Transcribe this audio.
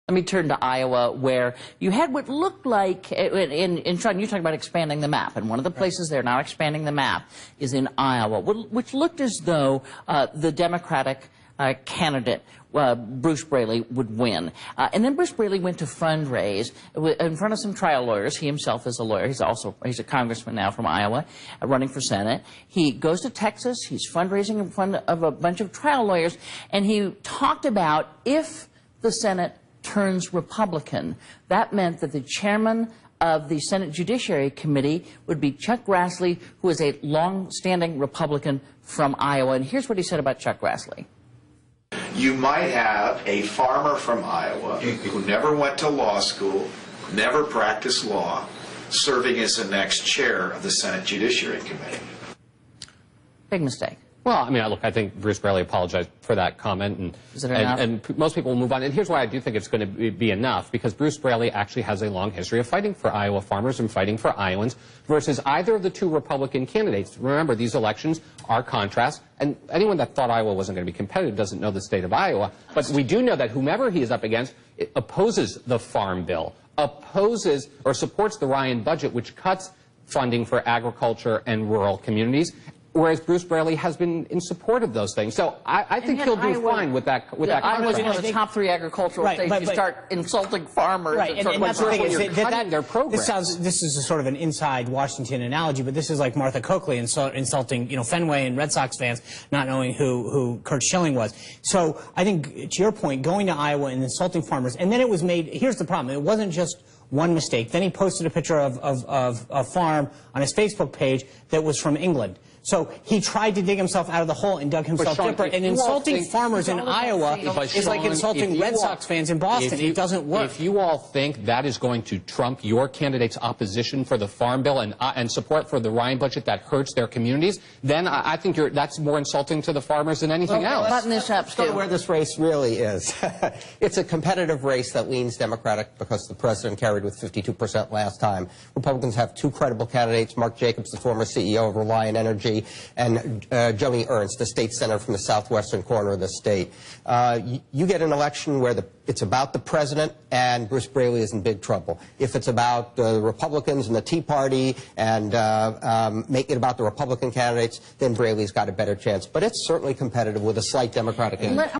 Let me turn to Iowa, where you had what looked like, in Sean, you talked about expanding the map, and one of the places they're now expanding the map is in Iowa, which looked as though the Democratic candidate, Bruce Braley, would win. And then Bruce Braley went to fundraise in front of some trial lawyers. He himself is a lawyer. He's a congressman now from Iowa, running for Senate. He goes to Texas. He's fundraising in front of a bunch of trial lawyers, and he talked about if the Senate turns Republican, that meant that the chairman of the Senate Judiciary Committee would be Chuck Grassley, who is a long-standing Republican from Iowa. And here's what he said about Chuck Grassley. You might have a farmer from Iowa who never went to law school, never practiced law, serving as the next chair of the Senate Judiciary Committee. Big mistake. Well, I mean, look, I think Bruce Braley apologized for that comment, and most people will move on. And here's why I do think it's going to be enough, because Bruce Braley actually has a long history of fighting for Iowa farmers and fighting for Iowans versus either of the two Republican candidates. Remember, these elections are contrasts, and anyone that thought Iowa wasn't going to be competitive doesn't know the state of Iowa. But we do know that whomever he is up against opposes the Farm Bill, opposes or supports the Ryan budget, which cuts funding for agriculture and rural communities, whereas Bruce Braley has been in support of those things. So I think he'll do fine with that. Iowa's one of the top 3 agricultural states. You start insulting farmers. Right, and that's the thing is that their programs. This is a sort of an inside Washington analogy, but this is like Martha Coakley insulting, Fenway and Red Sox fans, not knowing who Curt Schilling was. So I think, to your point, going to Iowa and insulting farmers, and then it was made. Here's the problem: it wasn't just one mistake. Then he posted a picture of a farm on his Facebook page that was from England. So he tried to dig himself out of the hole and dug himself deeper. And insulting farmers in Iowa is like insulting Red Sox fans in Boston. It doesn't work. If you all think that is going to trump your candidate's opposition for the Farm Bill and support for the Ryan budget that hurts their communities, then I think that's more insulting to the farmers than anything else. Button this up, Stu. Where this race really is. It's a competitive race that leans Democratic because the president carried with 52% last time. Republicans have 2 credible candidates, Mark Jacobs, the former CEO of Reliant Energy, and Joni Ernst, the state senator from the southwestern corner of the state. You get an election where it's about the president, and Bruce Braley is in big trouble. If it's about the Republicans and the Tea Party and make it about the Republican candidates, then Braley's got a better chance. But it's certainly competitive with a slight Democratic edge.